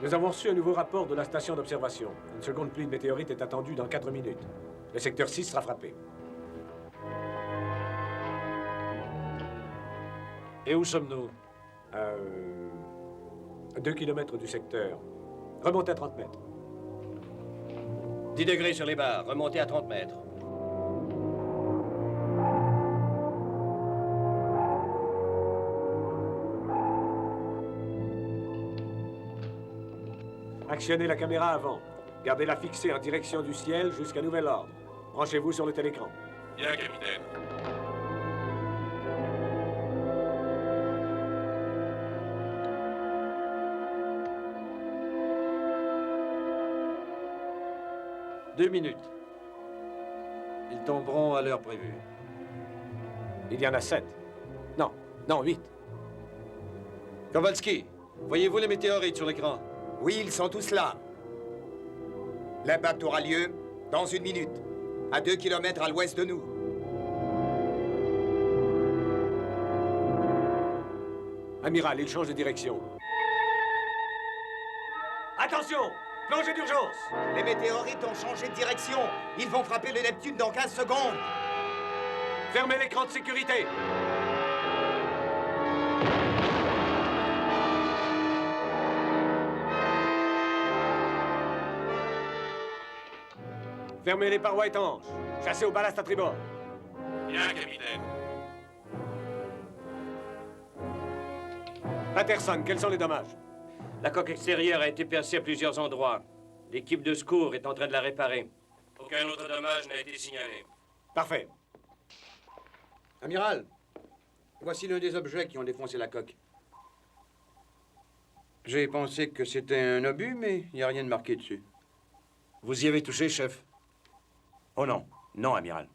Nous avons reçu un nouveau rapport de la station d'observation. Une seconde pluie de météorites est attendue dans 4 minutes. Le secteur 6 sera frappé. Et où sommes-nous? 2 kilomètres du secteur. Remontez à 30 mètres. 10 degrés sur les barres, remontez à 30 mètres. Actionnez la caméra avant. Gardez-la fixée en direction du ciel jusqu'à nouvel ordre. Branchez-vous sur le télécran. Bien, capitaine. Deux minutes. Ils tomberont à l'heure prévue. Il y en a 7. Non, 8. Kowalski, voyez-vous les météorites sur l'écran? Oui, ils sont tous là. L'impact aura lieu dans 1 minute, à 2 kilomètres à l'ouest de nous. Amiral, il change de direction. Attention! Plongée d'urgence! Les météorites ont changé de direction. Ils vont frapper le Neptune dans 15 secondes. Fermez l'écran de sécurité! Fermez les parois étanches. Chassez au ballast à tribord. Bien, capitaine. Patterson, quels sont les dommages? La coque extérieure a été percée à plusieurs endroits. L'équipe de secours est en train de la réparer. Aucun autre dommage n'a été signalé. Parfait. Amiral, voici l'un des objets qui ont défoncé la coque. J'ai pensé que c'était un obus, mais il n'y a rien de marqué dessus. Vous y avez touché, chef? Oh non, non, amiral.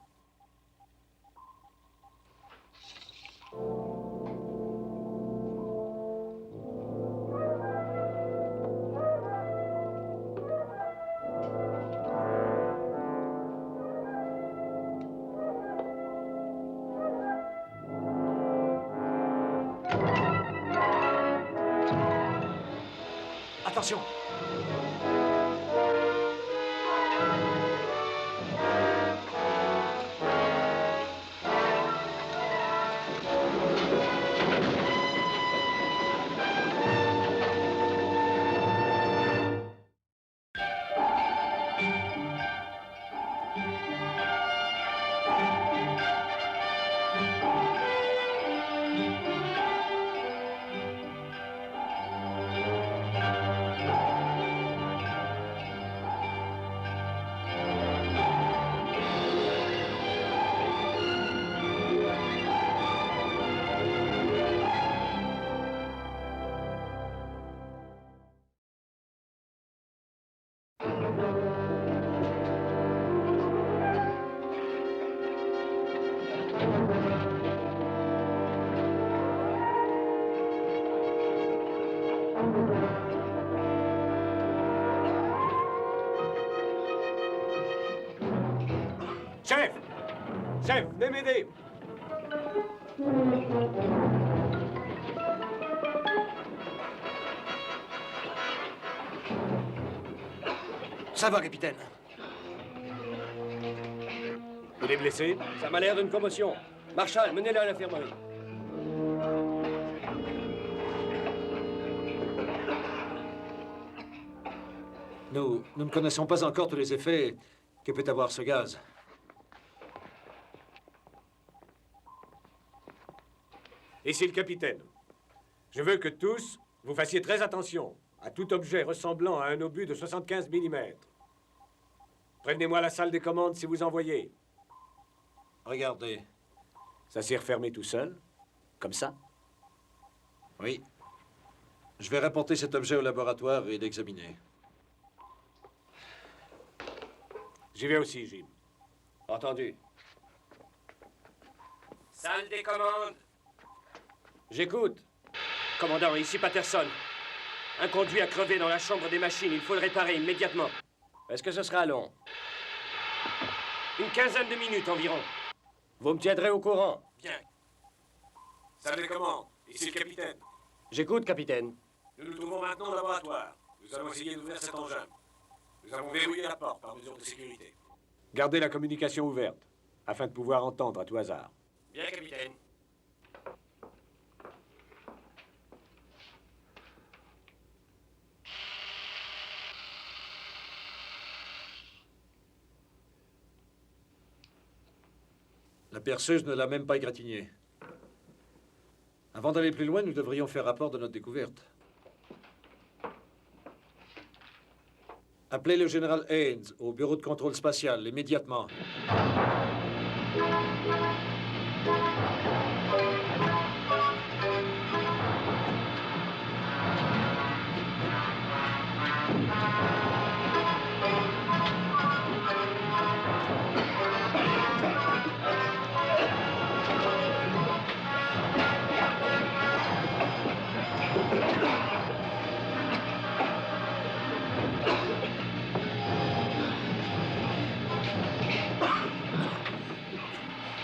Attention! Chef! Chef, venez m'aider! Ça va, capitaine. Il est blessé? Ça m'a l'air d'une commotion. Marshall, menez-le à l'infirmerie. Nous ne connaissons pas encore tous les effets que peut avoir ce gaz. Ici le capitaine. Je veux que tous, vous fassiez très attention à tout objet ressemblant à un obus de 75 mm. Prévenez-moi la salle des commandes si vous en voyez. Regardez. Ça s'est refermé tout seul? Comme ça? Oui. Je vais rapporter cet objet au laboratoire et l'examiner. J'y vais aussi, Jim. Entendu. Salle des commandes. J'écoute. Commandant, ici Patterson. Un conduit a crevé dans la chambre des machines. Il faut le réparer immédiatement. Est-ce que ce sera long? Une quinzaine de minutes environ. Vous me tiendrez au courant. Bien. Salle des commandes. Ici le capitaine. J'écoute, capitaine. Nous nous trouvons maintenant au laboratoire. Nous allons essayer d'ouvrir cet engin. Nous avons verrouillé la porte par mesure de sécurité. Gardez la communication ouverte, afin de pouvoir entendre à tout hasard. Bien, capitaine. La perceuse ne l'a même pas égratignée. Avant d'aller plus loin, nous devrions faire rapport de notre découverte. Appelez le général Haynes au bureau de contrôle spatial, immédiatement.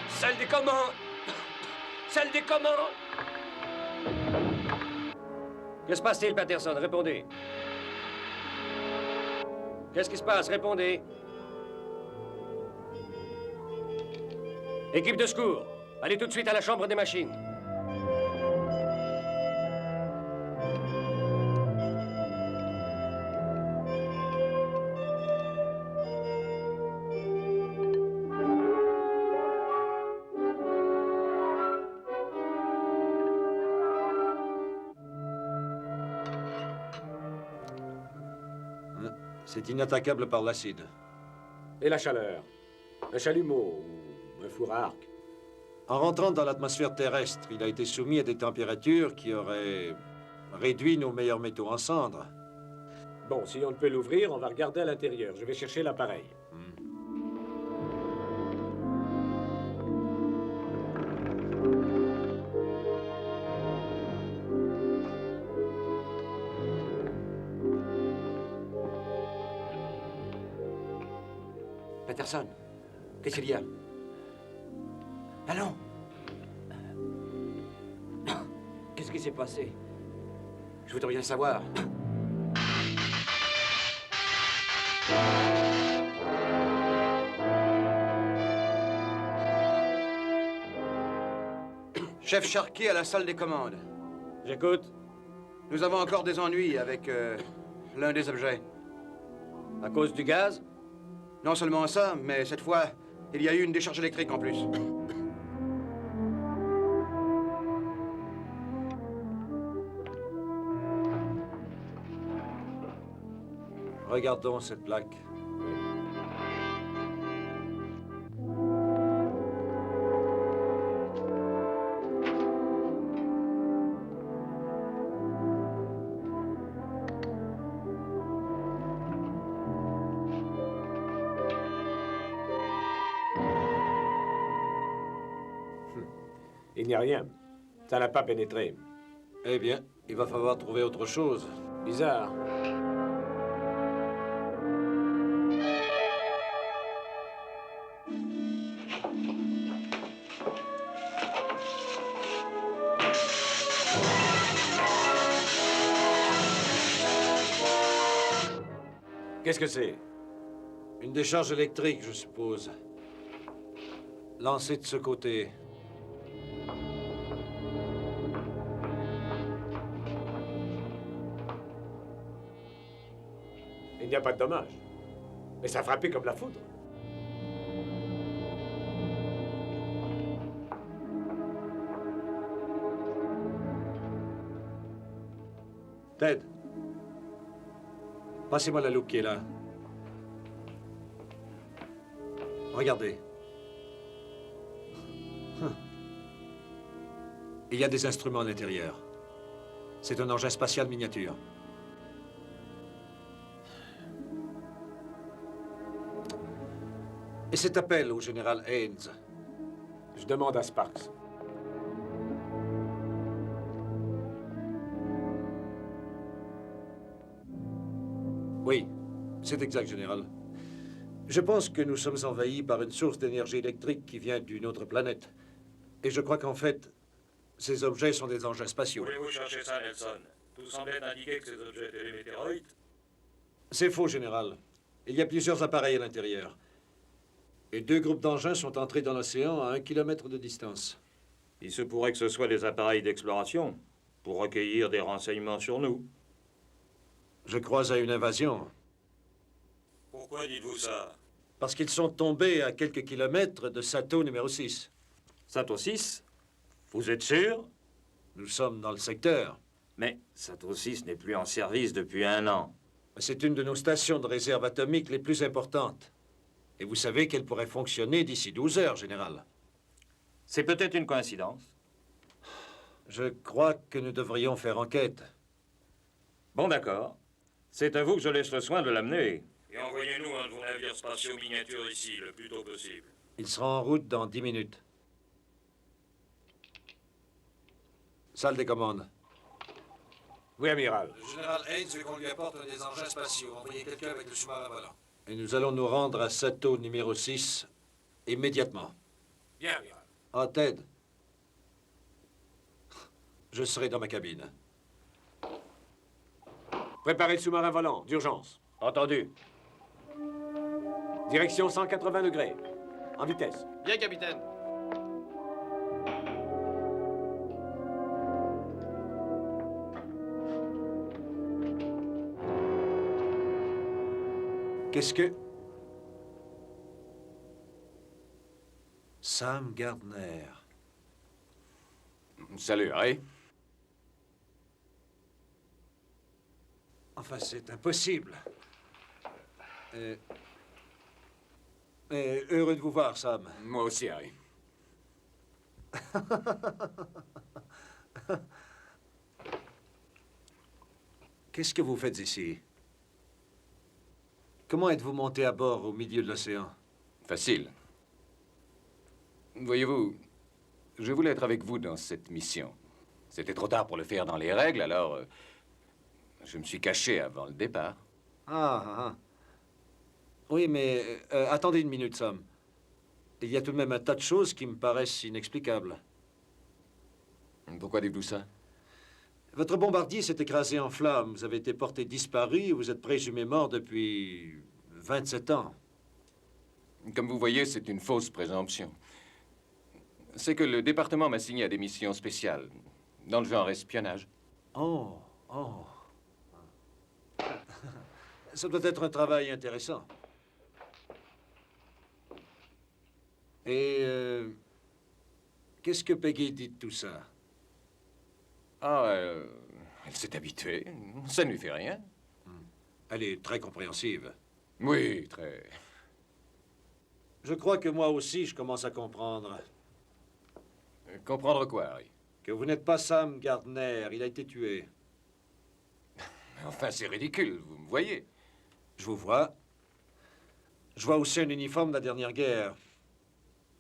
Salle des commandes! Salle des commandes! Que se passe-t-il, Patterson? Répondez. Qu'est-ce qui se passe? Répondez. Équipe de secours, allez tout de suite à la chambre des machines. C'est inattaquable par l'acide. Et la chaleur? Un chalumeau ou un four à arc? En rentrant dans l'atmosphère terrestre, il a été soumis à des températures qui auraient réduit nos meilleurs métaux en cendres. Bon, si on ne peut l'ouvrir, on va regarder à l'intérieur. Je vais chercher l'appareil. Patterson, qu'est-ce qu'il y a? Allons! Qu'est-ce qui s'est passé? Je voudrais rien savoir. Chef Sharkey à la salle des commandes. J'écoute. Nous avons encore des ennuis avec l'un des objets. À cause du gaz? Non seulement ça, mais cette fois, il y a eu une décharge électrique en plus. Regardons cette plaque. Il n'y a rien. Ça n'a pas pénétré. Eh bien, il va falloir trouver autre chose. Bizarre. Qu'est-ce que c'est? Une décharge électrique, je suppose. Lancée de ce côté. Il n'y a pas de dommage. Mais ça a frappé comme la foudre. Ted, passez-moi la loupe qui est là. Regardez. Il y a des instruments à l'intérieur. C'est un engin spatial miniature. Et cet appel au général Haynes. Je demande à Sparks. Oui, c'est exact, général. Je pense que nous sommes envahis par une source d'énergie électrique qui vient d'une autre planète. Et je crois qu'en fait, ces objets sont des engins spatiaux. Voulez-vous chercher ça, Nelson? Tout semblait indiquer que ces objets étaient des météorites. C'est faux, général. Il y a plusieurs appareils à l'intérieur. Et 2 groupes d'engins sont entrés dans l'océan à 1 kilomètre de distance. Il se pourrait que ce soit des appareils d'exploration pour recueillir des renseignements sur nous. Je crois à une invasion. Pourquoi dites-vous ça? Parce qu'ils sont tombés à quelques kilomètres de Sato numéro 6. Sato 6? Vous êtes sûr? Nous sommes dans le secteur. Mais Sato 6 n'est plus en service depuis 1 an. C'est une de nos stations de réserve atomique les plus importantes. Et vous savez qu'elle pourrait fonctionner d'ici 12 heures, général. C'est peut-être une coïncidence. Je crois que nous devrions faire enquête. Bon, d'accord. C'est à vous que je laisse le soin de l'amener. Et envoyez-nous un de vos navires spatiaux miniatures ici, le plus tôt possible. Il sera en route dans 10 minutes. Salle des commandes. Oui, amiral. Le général Haynes veut qu'on lui apporte un des engins spatiaux. Envoyez quelqu'un avec le sous-marin volant. Et nous allons nous rendre à Sato numéro 6 immédiatement. Bien, amiral. Ah, Ted. Je serai dans ma cabine. Préparez le sous-marin volant, d'urgence. Entendu. Direction 180 degrés. En vitesse. Bien, capitaine. Qu'est-ce que... Sam Gardner. Salut, Harry. Enfin, c'est impossible. Heureux de vous voir, Sam. Moi aussi, Harry. Qu'est-ce que vous faites ici? Comment êtes-vous monté à bord au milieu de l'océan? Facile. Voyez-vous, je voulais être avec vous dans cette mission. C'était trop tard pour le faire dans les règles, alors je me suis caché avant le départ. Ah. Oui, mais attendez une minute, Sam. Il y a tout de même un tas de choses qui me paraissent inexplicables. Pourquoi dites-vous ça? Votre bombardier s'est écrasé en flammes. Vous avez été porté disparu et vous êtes présumé mort depuis 27 ans. Comme vous voyez, c'est une fausse présomption. C'est que le département m'a signé à des missions spéciales, dans le genre espionnage. Oh. Ça doit être un travail intéressant. Et qu'est-ce que Peggy dit de tout ça? Ah, elle s'est habituée. Ça ne lui fait rien. Elle est très compréhensive. Oui, très. Je crois que moi aussi, je commence à comprendre. Comprendre quoi, Harry? Que vous n'êtes pas Sam Gardner. Il a été tué. Enfin, c'est ridicule, vous me voyez. Je vous vois. Je vois aussi un uniforme de la dernière guerre.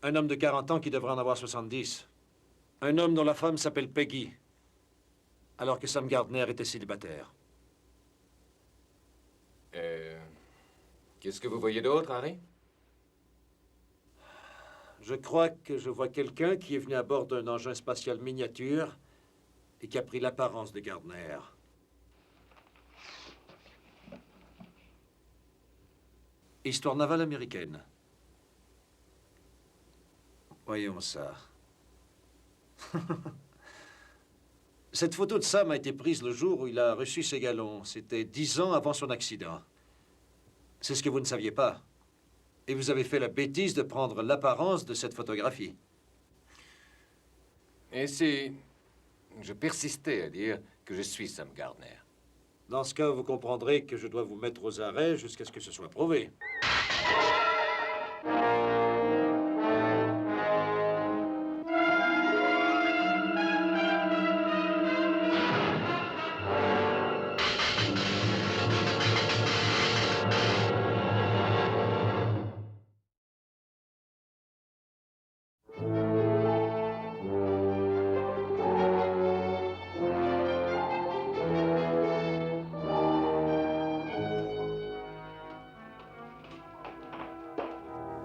Un homme de 40 ans qui devrait en avoir 70. Un homme dont la femme s'appelle Peggy. Alors que Sam Gardner était célibataire. Qu'est-ce que vous voyez d'autre, Harry? Je crois que je vois quelqu'un qui est venu à bord d'un engin spatial miniature et qui a pris l'apparence de Gardner. Histoire navale américaine. Voyons ça. Cette photo de Sam a été prise le jour où il a reçu ses galons. C'était 10 ans avant son accident. C'est ce que vous ne saviez pas. Et vous avez fait la bêtise de prendre l'apparence de cette photographie. Et si je persistais à dire que je suis Sam Gardner? Dans ce cas, vous comprendrez que je dois vous mettre aux arrêts jusqu'à ce que ce soit prouvé.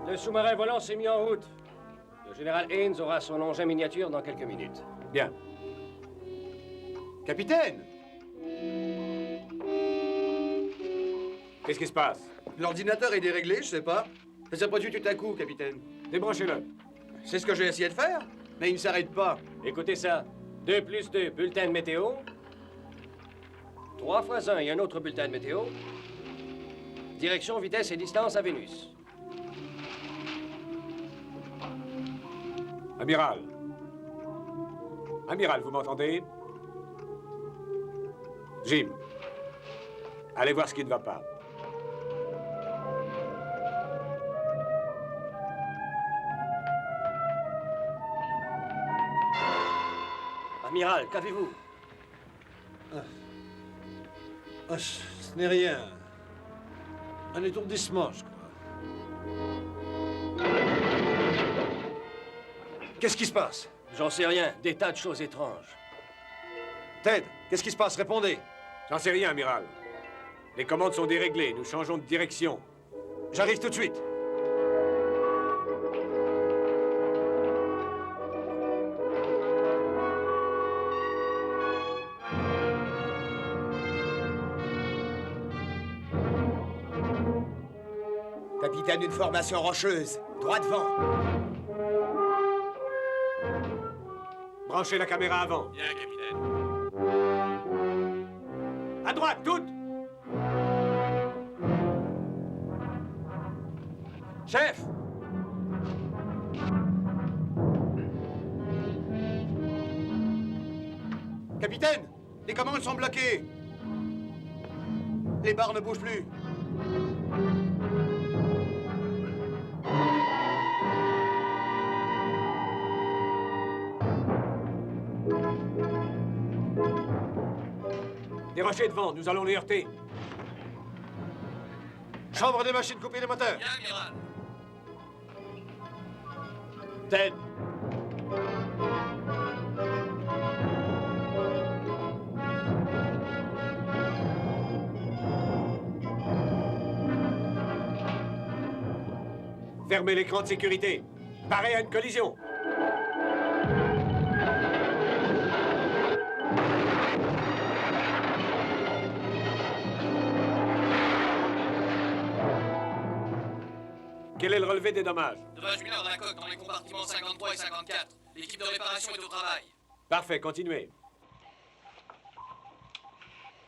Le sous-marin volant s'est mis en route. Le général Haynes aura son engin miniature dans quelques minutes. Bien. Capitaine! Qu'est-ce qui se passe? L'ordinateur est déréglé, je sais pas. Ça s'est produit tout à coup, capitaine. Débranchez-le. C'est ce que j'ai essayé de faire, mais il ne s'arrête pas. Écoutez ça. 2 plus 2, bulletin de météo. 3 fois 1 et un autre bulletin de météo. Direction, vitesse et distance à Vénus. Amiral. Amiral, vous m'entendez? Jim. Allez voir ce qui ne va pas. Amiral, qu'avez-vous? Ce n'est rien. Un étourdissement, je crois. Qu'est-ce qui se passe? J'en sais rien. Des tas de choses étranges. Ted, qu'est-ce qui se passe? Répondez. J'en sais rien, amiral. Les commandes sont déréglées. Nous changeons de direction. J'arrive tout de suite. Capitaine, une formation rocheuse. Droit devant. Branchez la caméra avant. Bien, capitaine. À droite, toutes! Chef! Capitaine! Les commandes sont bloquées! Les barres ne bougent plus. Dérochez devant, nous allons les heurter. Chambre des machines, coupez les moteurs. Bien, amiral. Ted. Fermez l'écran de sécurité. Parez à une collision. Quel est le relevé des dommages? Dommage mineur d'un coque dans les compartiments 53 et 54. L'équipe de réparation est au travail. Parfait, continuez.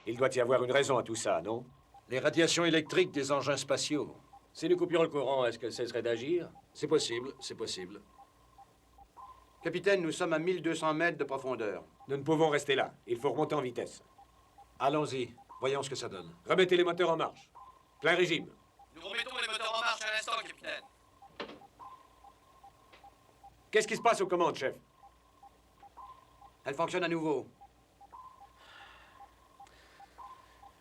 Il doit y avoir une raison à tout ça, non? Les radiations électriques des engins spatiaux. Si nous coupions le courant, est-ce qu'elle cesserait d'agir? C'est possible, c'est possible. Capitaine, nous sommes à 1200 mètres de profondeur. Nous ne pouvons rester là. Il faut remonter en vitesse. Allons-y, voyons ce que ça donne. Remettez les moteurs en marche. Plein régime. Nous remettons les moteurs en marche à l'instant, capitaine. Qu'est-ce qui se passe aux commandes, chef? Elle fonctionne à nouveau.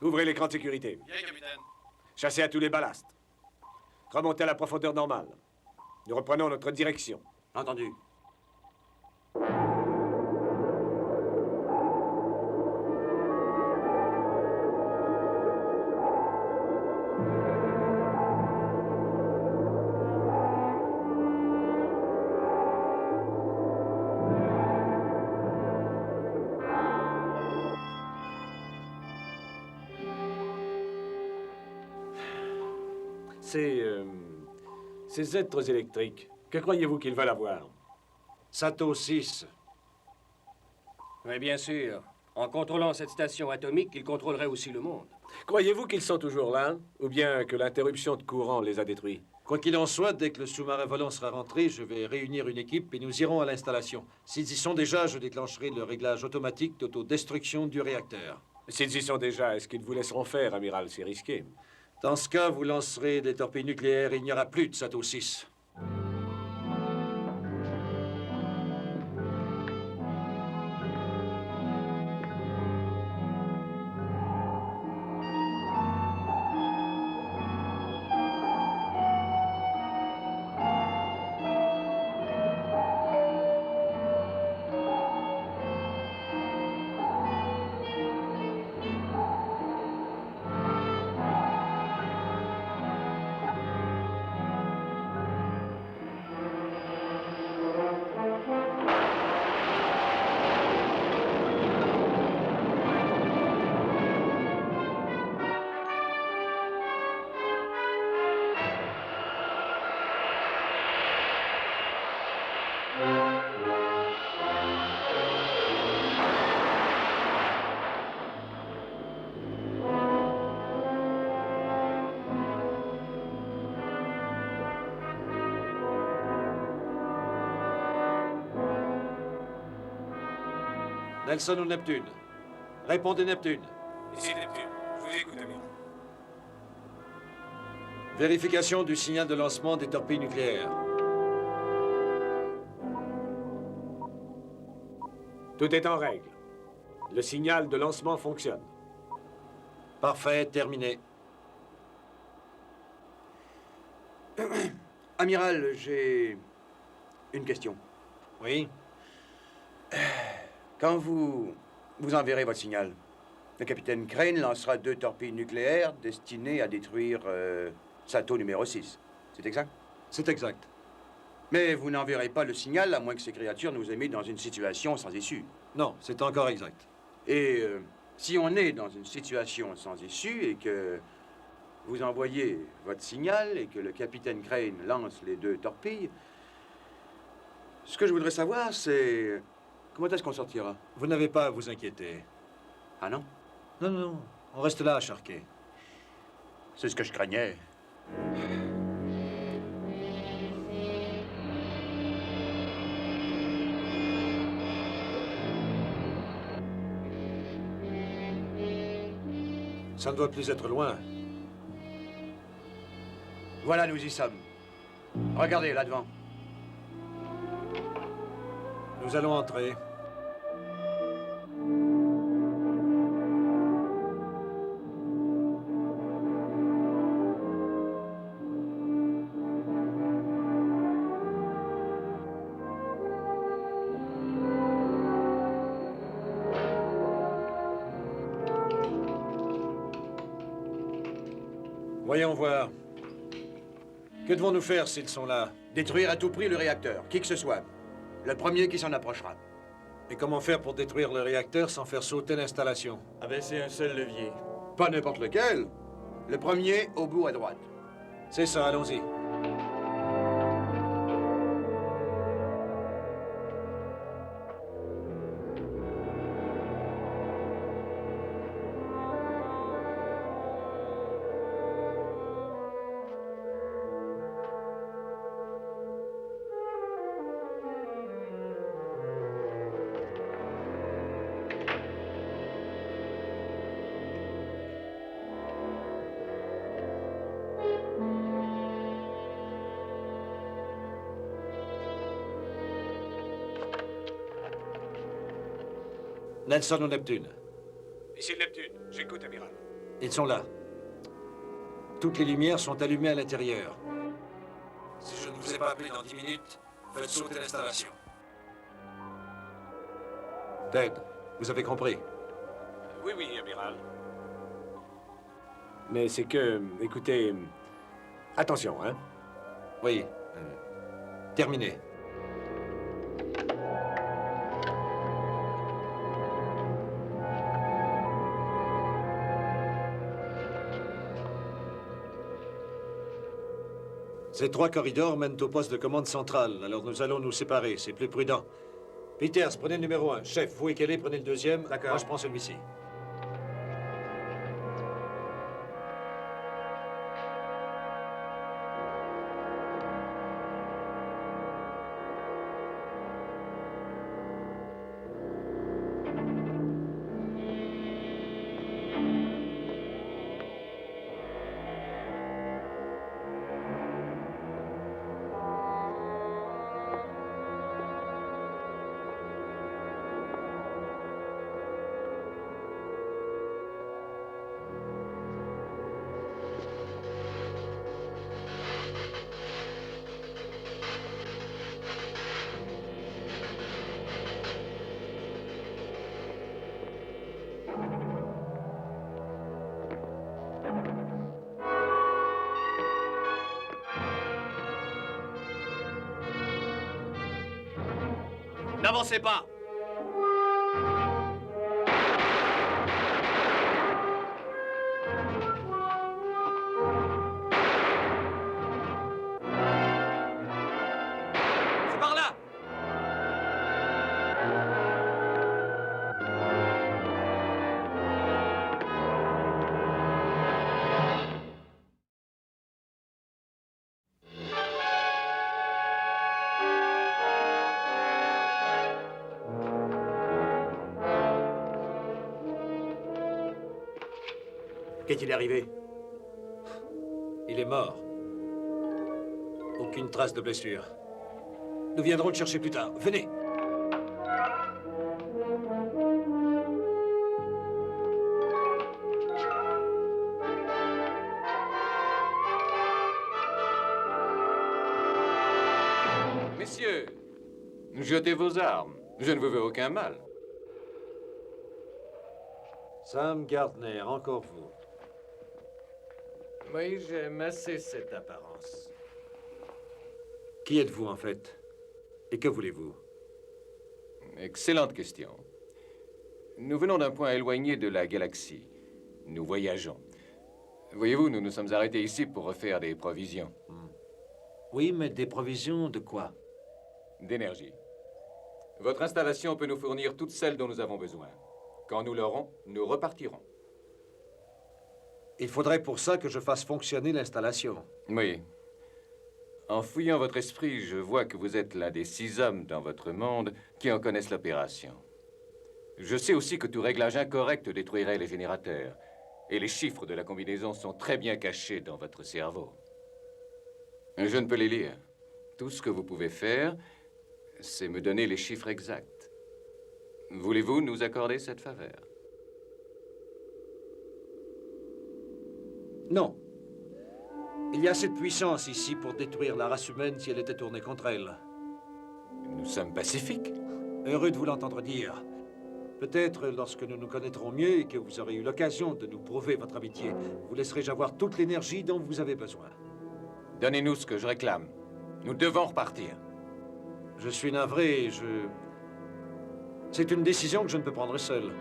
Ouvrez l'écran de sécurité. Bien, capitaine. Chassez à tous les ballasts. Remontez à la profondeur normale. Nous reprenons notre direction. Entendu. Ces êtres électriques, que croyez-vous qu'ils veulent avoir? Sato 6. Oui, bien sûr. En contrôlant cette station atomique, ils contrôleraient aussi le monde. Croyez-vous qu'ils sont toujours là? Ou bien que l'interruption de courant les a détruits? Quoi qu'il en soit, dès que le sous-marin volant sera rentré, je vais réunir une équipe et nous irons à l'installation. S'ils y sont déjà, je déclencherai le réglage automatique d'autodestruction du réacteur. S'ils y sont déjà, est-ce qu'ils vous laisseront faire, amiral? C'est risqué. Dans ce cas, vous lancerez des torpilles nucléaires et il n'y aura plus de Sato 6. Nelson ou Neptune? Répondez Neptune. Ici Neptune. Je vous écoute, amiral. Vérification du signal de lancement des torpilles nucléaires. Tout est en règle. Le signal de lancement fonctionne. Parfait, terminé. Amiral, j'ai une question. Oui? Quand vous enverrez votre signal, le capitaine Crane lancera 2 torpilles nucléaires destinées à détruire Sato numéro 6. C'est exact? C'est exact. Mais vous n'enverrez pas le signal à moins que ces créatures nous aient mis dans une situation sans issue. Non, c'est encore exact. Et si on est dans une situation sans issue et que vous envoyez votre signal et que le capitaine Crane lance les 2 torpilles, ce que je voudrais savoir, c'est comment est-ce qu'on sortira? Vous n'avez pas à vous inquiéter. Ah non? Non, non, non. On reste là, Sharkey. C'est ce que je craignais. Ça ne doit plus être loin. Voilà, nous y sommes. Regardez, là devant. Nous allons entrer. Voyons voir. Que devons-nous faire s'ils sont là? Détruire à tout prix le réacteur, qui que ce soit. Le premier qui s'en approchera. Et comment faire pour détruire le réacteur sans faire sauter l'installation? Abaissez un seul levier. Pas n'importe lequel. Le premier au bout à droite. C'est ça, allons-y. Nelson ou Neptune? Ici Neptune. J'écoute, amiral. Ils sont là. Toutes les lumières sont allumées à l'intérieur. Si je ne vous ai pas appelé dans 10 minutes, faites sauter l'installation. Ted, vous avez compris? Oui, oui, amiral. Mais c'est que, écoutez, attention, hein. Oui. Terminé. Ces 3 corridors mènent au poste de commande centrale, alors nous allons nous séparer, c'est plus prudent. Peters, prenez le numéro 1. Chef, vous et Kelly, prenez le 2e. D'accord. Moi, je prends celui-ci. N'avancez pas! C'est par là! Qu'est-il arrivé? Il est mort. Aucune trace de blessure. Nous viendrons le chercher plus tard. Venez. Messieurs, jetez vos armes. Je ne vous veux aucun mal. Sam Gardner, encore vous. Oui, j'aime assez cette apparence. Qui êtes-vous, en fait? Et que voulez-vous? Excellente question. Nous venons d'un point éloigné de la galaxie. Nous voyageons. Voyez-vous, nous nous sommes arrêtés ici pour refaire des provisions. Oui, mais des provisions de quoi? D'énergie. Votre installation peut nous fournir toutes celles dont nous avons besoin. Quand nous l'aurons, nous repartirons. Il faudrait pour ça que je fasse fonctionner l'installation. Oui. En fouillant votre esprit, je vois que vous êtes l'un des 6 hommes dans votre monde qui en connaissent l'opération. Je sais aussi que tout réglage incorrect détruirait les générateurs. Et les chiffres de la combinaison sont très bien cachés dans votre cerveau. Je ne peux les lire. Tout ce que vous pouvez faire, c'est me donner les chiffres exacts. Voulez-vous nous accorder cette faveur? Non. Il y a assez de puissance ici pour détruire la race humaine si elle était tournée contre elle. Nous sommes pacifiques. Heureux de vous l'entendre dire. Peut-être lorsque nous nous connaîtrons mieux et que vous aurez eu l'occasion de nous prouver votre amitié, vous laisserai-je avoir toute l'énergie dont vous avez besoin. Donnez-nous ce que je réclame. Nous devons repartir. Je suis navré et c'est une décision que je ne peux prendre seul.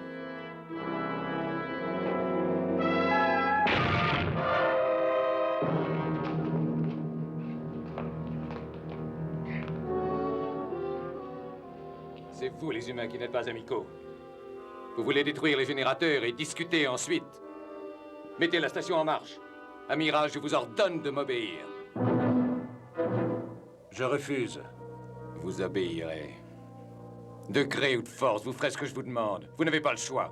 C'est vous, les humains, qui n'êtes pas amicaux. Vous voulez détruire les générateurs et discuter ensuite. Mettez la station en marche. Amiral, je vous ordonne de m'obéir. Je refuse. Vous obéirez. De gré ou de force, vous ferez ce que je vous demande. Vous n'avez pas le choix.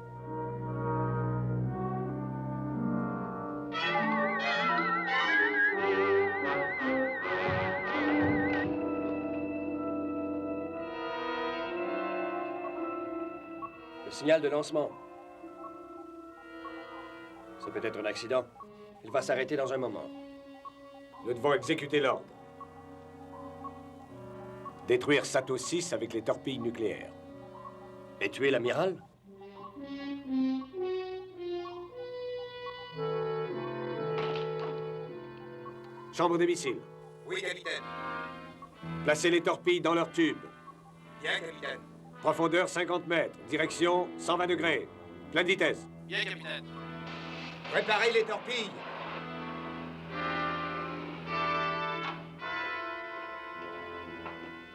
Le signal de lancement. C'est peut-être un accident. Il va s'arrêter dans un moment. Nous devons exécuter l'ordre. Détruire Sato 6 avec les torpilles nucléaires. Et tuer l'amiral? Chambre des missiles. Oui, capitaine. Placez les torpilles dans leur tube. Bien, capitaine. Profondeur 50 mètres. Direction 120 degrés. Pleine vitesse. Bien, capitaine. Préparez les torpilles.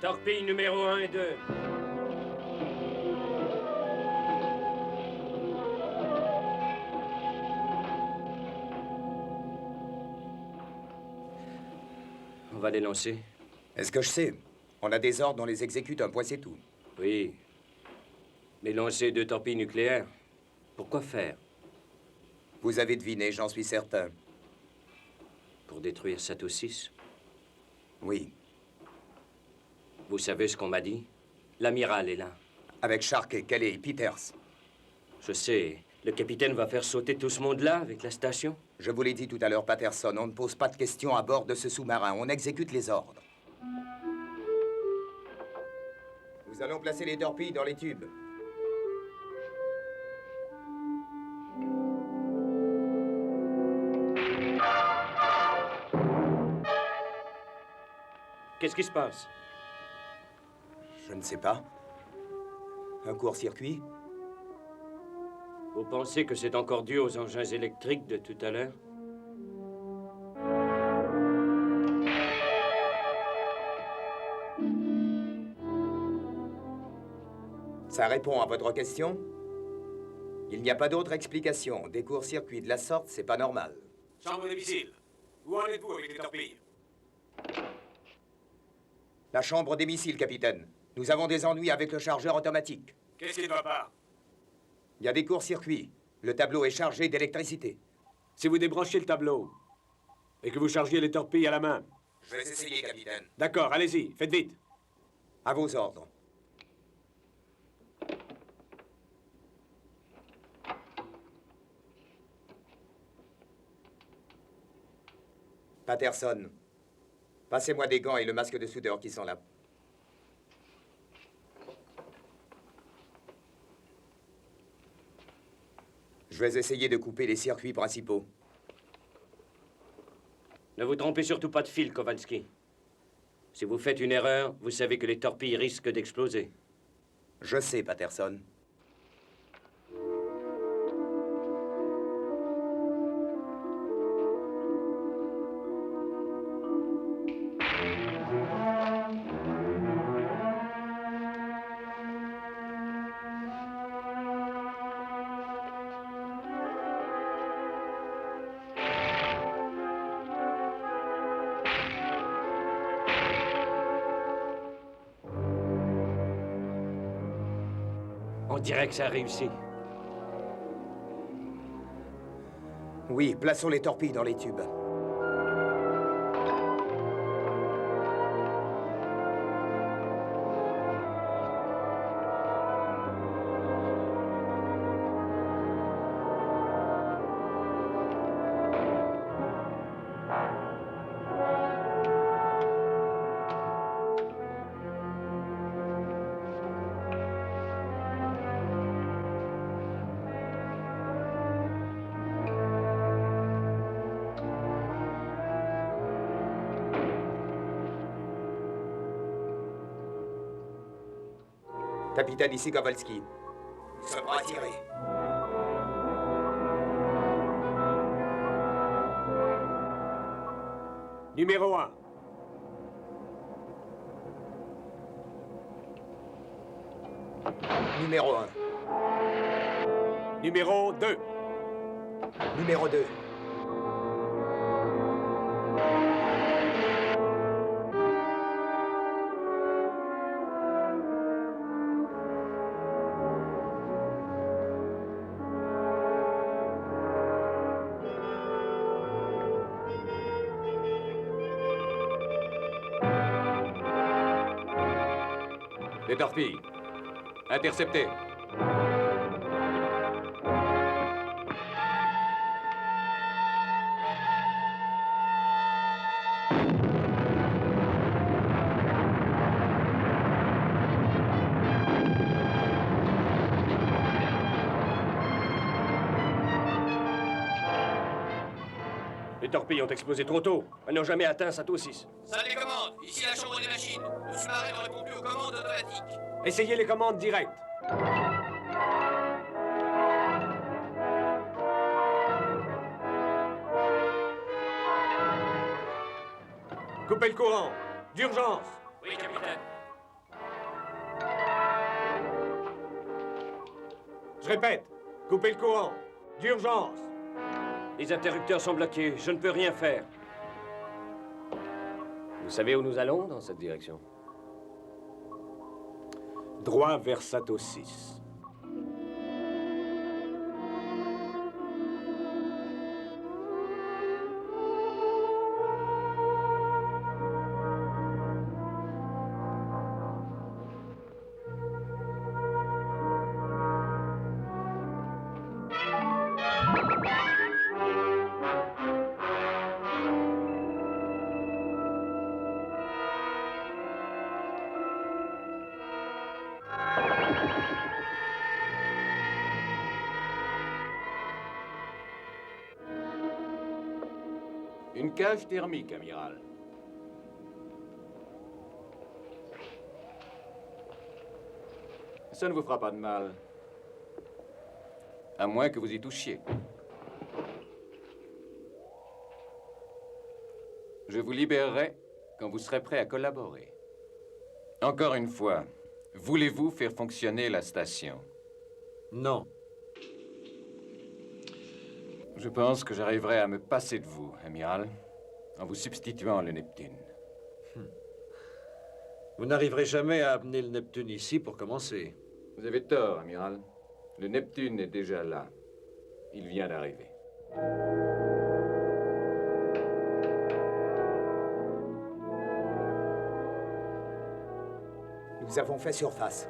Torpille numéro 1 et 2. On va les lancer. Est-ce que je sais? On a des ordres, on les exécute, un point c'est tout. Oui. Mais lancer 2 torpilles nucléaires, pourquoi faire? Vous avez deviné, j'en suis certain. Pour détruire Sato 6? Oui. Vous savez ce qu'on m'a dit? L'amiral est là. Avec Sharkey, Kelly, Peters. Je sais. Le capitaine va faire sauter tout ce monde-là avec la station? Je vous l'ai dit tout à l'heure, Patterson, on ne pose pas de questions à bord de ce sous-marin. On exécute les ordres. Nous allons placer les torpilles dans les tubes. Qu'est-ce qui se passe? Je ne sais pas. Un court-circuit? Vous pensez que c'est encore dû aux engins électriques de tout à l'heure? Ça répond à votre question? Il n'y a pas d'autre explication. Des courts-circuits de la sorte, c'est pas normal. Chambre des missiles. Où en êtes-vous avec les torpilles? La chambre des missiles, capitaine. Nous avons des ennuis avec le chargeur automatique. Qu'est-ce qui ne va pas? Il y a des courts-circuits. Le tableau est chargé d'électricité. si vous débranchez le tableau et que vous chargiez les torpilles à la main. Je vais essayer, capitaine. D'accord, allez-y, faites vite. À vos ordres. Patterson, passez-moi des gants et le masque de soudeur qui sont là. Je vais essayer de couper les circuits principaux. Ne vous trompez surtout pas de fil, Kowalski. Si vous faites une erreur, vous savez que les torpilles risquent d'exploser. Je sais, Patterson. On dirait que ça a réussi. Oui, plaçons les torpilles dans les tubes. Capitaine, ici Kowalski. Nous sommes prêts à tirer. Numéro 1. Numéro 1. Numéro 2. Numéro 2. Les torpilles. Interceptées. Les torpilles ont explosé trop tôt. Elles n'ont jamais atteint Sato 6. Salle des commandes, ici la chambre des machines. Le sous-marin ne répond plus aux commandes automatiques. Essayez les commandes directes. Coupez le courant. D'urgence. Oui, capitaine. Je répète. Coupez le courant. D'urgence. Les interrupteurs sont bloqués. Je ne peux rien faire. Vous savez où nous allons dans cette direction? Droit vers Sato 6. Une cage thermique, amiral. Ça ne vous fera pas de mal. À moins que vous y touchiez. Je vous libérerai quand vous serez prêt à collaborer. Encore une fois, voulez-vous faire fonctionner la station? Non. Je pense que j'arriverai à me passer de vous, amiral, en vous substituant le Neptune. Vous n'arriverez jamais à amener le Neptune ici pour commencer. Vous avez tort, amiral. Le Neptune est déjà là. Il vient d'arriver. Nous avons fait surface.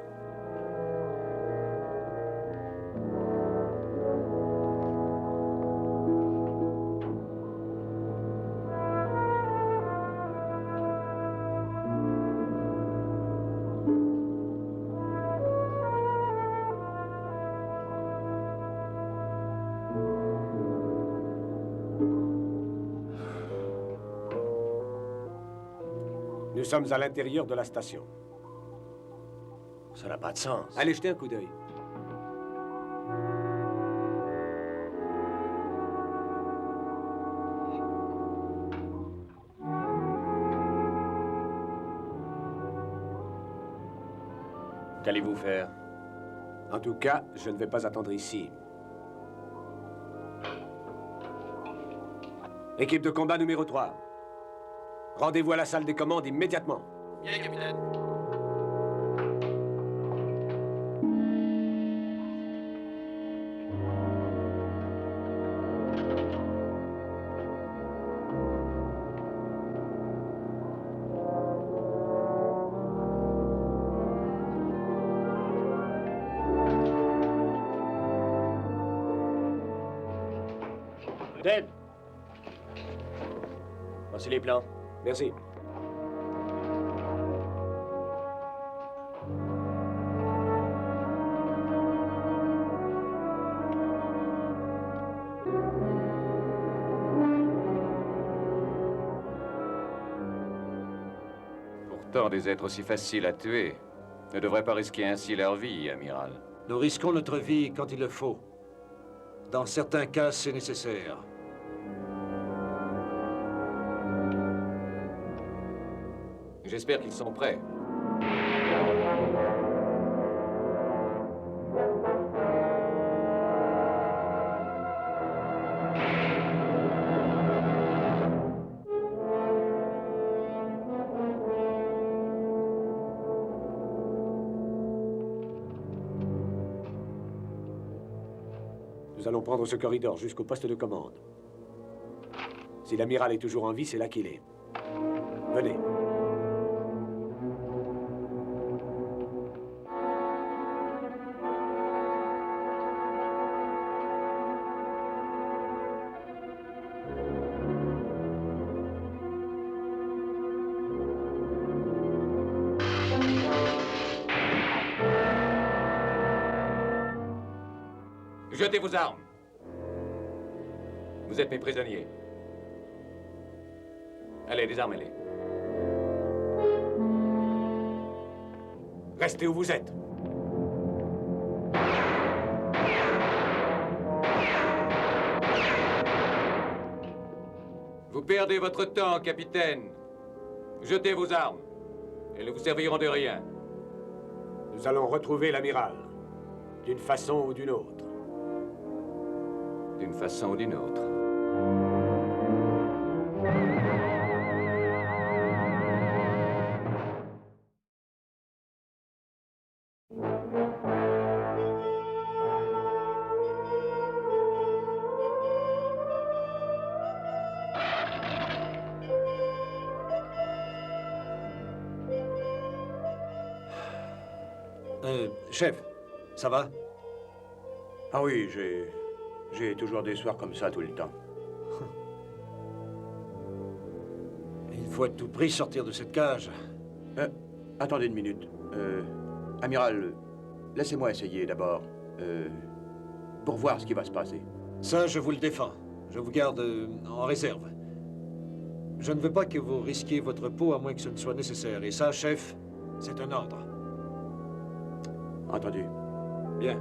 Nous sommes à l'intérieur de la station. Ça n'a pas de sens. Allez jeter un coup d'œil. Qu'allez-vous faire? En tout cas, je ne vais pas attendre ici. Équipe de combat numéro 3. Rendez-vous à la salle des commandes immédiatement. Bien, capitaine. Ted! Voici les plans. Merci. Pourtant, des êtres aussi faciles à tuer ne devraient pas risquer ainsi leur vie, amiral. Nous risquons notre vie quand il le faut. Dans certains cas, c'est nécessaire. J'espère qu'ils sont prêts. Nous allons prendre ce corridor jusqu'au poste de commande. Si l'amiral est toujours en vie, c'est là qu'il est. Venez. Jetez vos armes. Vous êtes mes prisonniers. Allez, désarmez-les. Restez où vous êtes. Vous perdez votre temps, capitaine. Jetez vos armes. Elles ne vous serviront de rien. Nous allons retrouver l'amiral. D'une façon ou d'une autre. D'une façon ou d'une autre. Chef, ça va? Ah oui, j'ai toujours des soirs comme ça tout le temps. Il faut à tout prix sortir de cette cage. Attendez une minute. Amiral, laissez-moi essayer d'abord. Pour voir ce qui va se passer. Ça, je vous le défends. Je vous garde en réserve. Je ne veux pas que vous risquiez votre peau à moins que ce ne soit nécessaire. Et ça, chef, c'est un ordre. Entendu. Bien.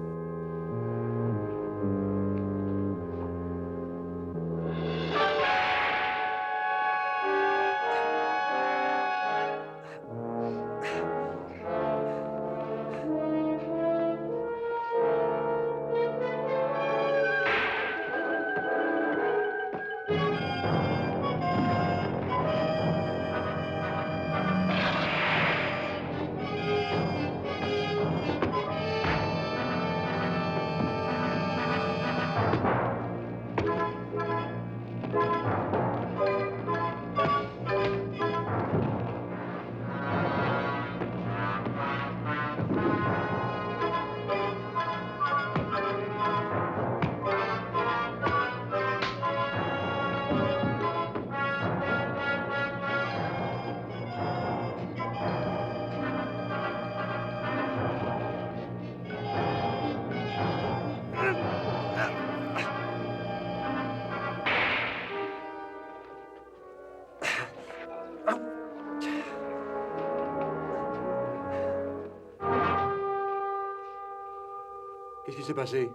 Qu'est-ce qui s'est passé?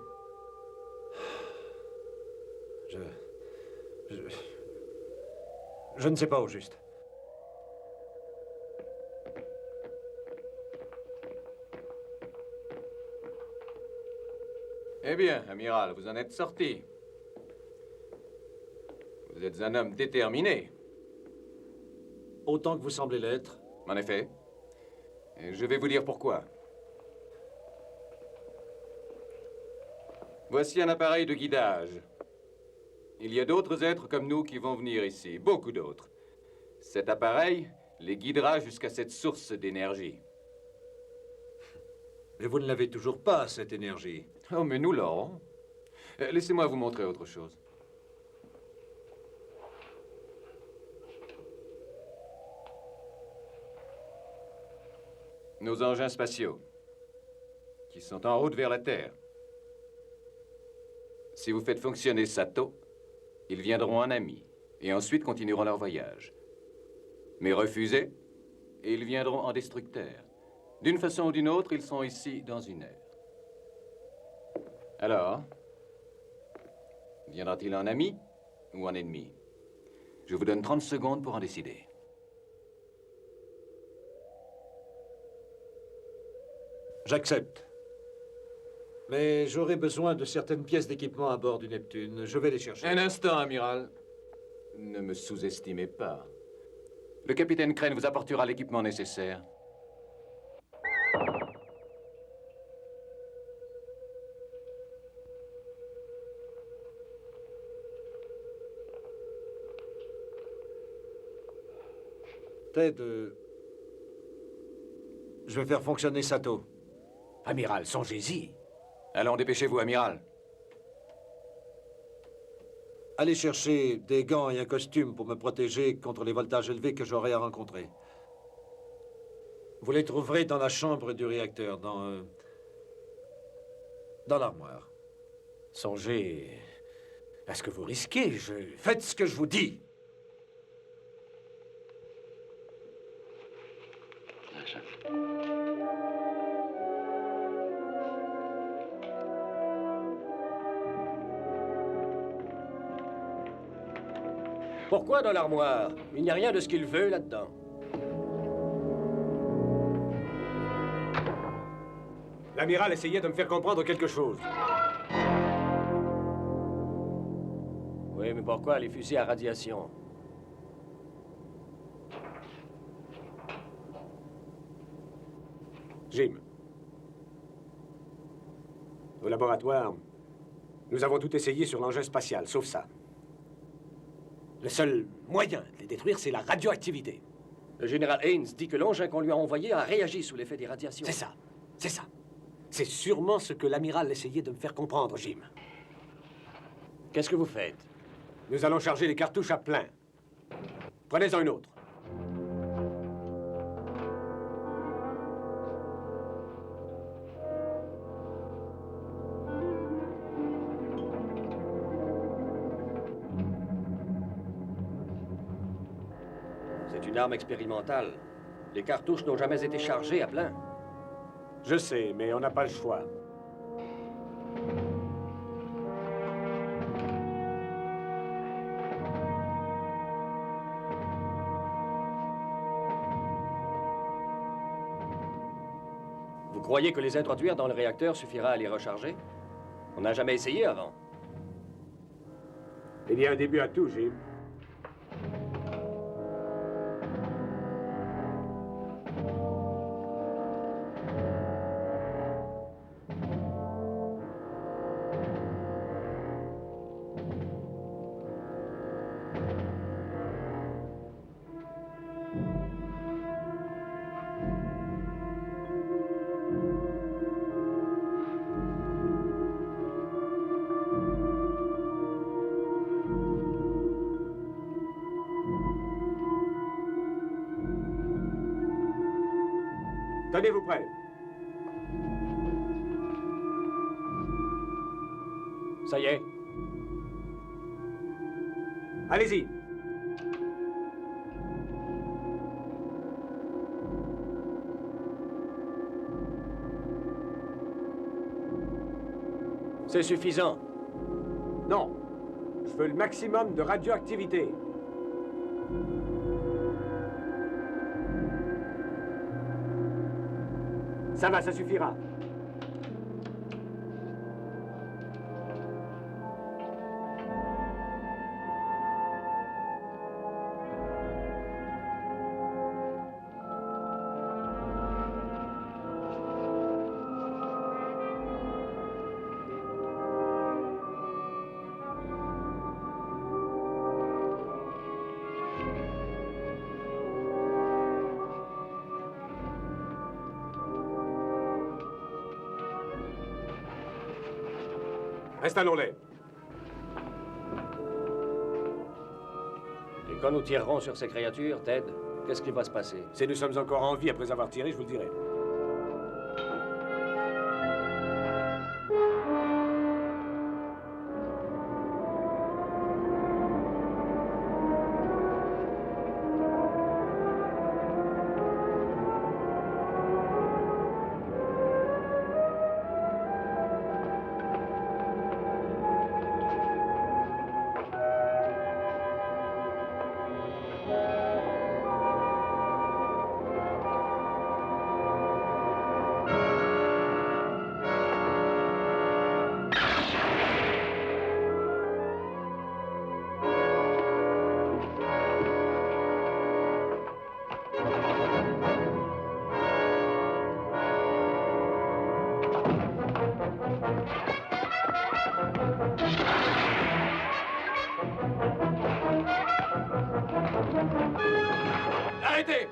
Je ne sais pas au juste. Eh bien, amiral, vous en êtes sorti. Vous êtes un homme déterminé. Autant que vous semblez l'être. En effet. Et je vais vous dire pourquoi. Voici un appareil de guidage. Il y a d'autres êtres comme nous qui vont venir ici, beaucoup d'autres. Cet appareil les guidera jusqu'à cette source d'énergie. Mais vous ne l'avez toujours pas, cette énergie. Oh, mais nous l'aurons. Laissez-moi vous montrer autre chose. Nos engins spatiaux, qui sont en route vers la Terre. Si vous faites fonctionner Sato, ils viendront en amis, et ensuite continueront leur voyage. Mais refusez, et ils viendront en destructeurs. D'une façon ou d'une autre, ils sont ici dans une heure. Alors, viendra-t-il en ami ou en ennemi? Je vous donne 30 secondes pour en décider. J'accepte. Mais j'aurai besoin de certaines pièces d'équipement à bord du Neptune. Je vais les chercher. Un instant, amiral. Ne me sous-estimez pas. Le capitaine Crane vous apportera l'équipement nécessaire. Ted, je vais faire fonctionner Sato. Amiral, songez-y. Allons, dépêchez-vous, amiral. Allez chercher des gants et un costume pour me protéger contre les voltages élevés que j'aurai à rencontrer. Vous les trouverez dans la chambre du réacteur, dans l'armoire. Songez à ce que vous risquez, Faites ce que je vous dis. Pourquoi dans l'armoire? Il n'y a rien de ce qu'il veut là-dedans. L'amiral essayait de me faire comprendre quelque chose. Oui, mais pourquoi les fusils à radiation? Jim. Au laboratoire, nous avons tout essayé sur l'engin spatial, sauf ça. Le seul moyen de les détruire, c'est la radioactivité. Le général Haynes dit que l'engin qu'on lui a envoyé a réagi sous l'effet des radiations. C'est ça. C'est ça. C'est sûrement ce que l'amiral essayait de me faire comprendre, Jim. Qu'est-ce que vous faites? Nous allons charger les cartouches à plein. Prenez-en une autre. C'est une arme expérimentale. Les cartouches n'ont jamais été chargées à plein. Je sais, mais on n'a pas le choix. Vous croyez que les introduire dans le réacteur suffira à les recharger? On n'a jamais essayé avant. Il y a un début à tout, Jim. Tenez-vous prêts. Ça y est. Allez-y. C'est suffisant. Non. Je veux le maximum de radioactivité. Ça va, ça suffira. Installons-les. Et quand nous tirerons sur ces créatures, Ted, qu'est-ce qui va se passer? Si nous sommes encore en vie après avoir tiré, je vous le dirai. Arrêtez!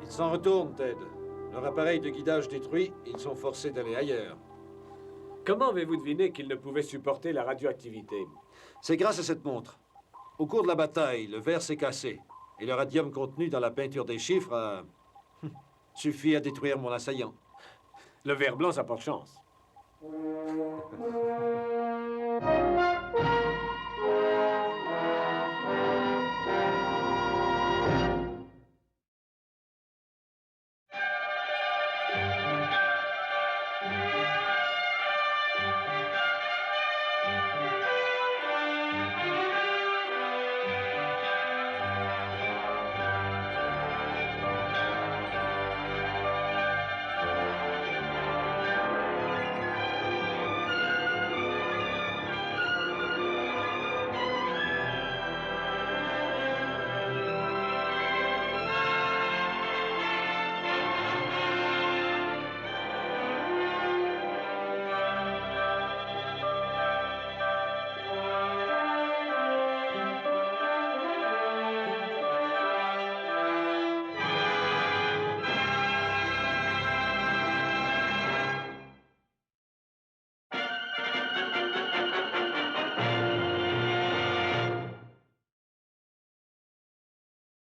Ils s'en retournent, Ted. Leur appareil de guidage détruit, ils sont forcés d'aller ailleurs. Comment avez-vous deviné qu'ils ne pouvaient supporter la radioactivité? C'est grâce à cette montre. Au cours de la bataille, le verre s'est cassé. Et le radium contenu dans la peinture des chiffres a... suffi à détruire mon assaillant. Le verre blanc, ça porte chance.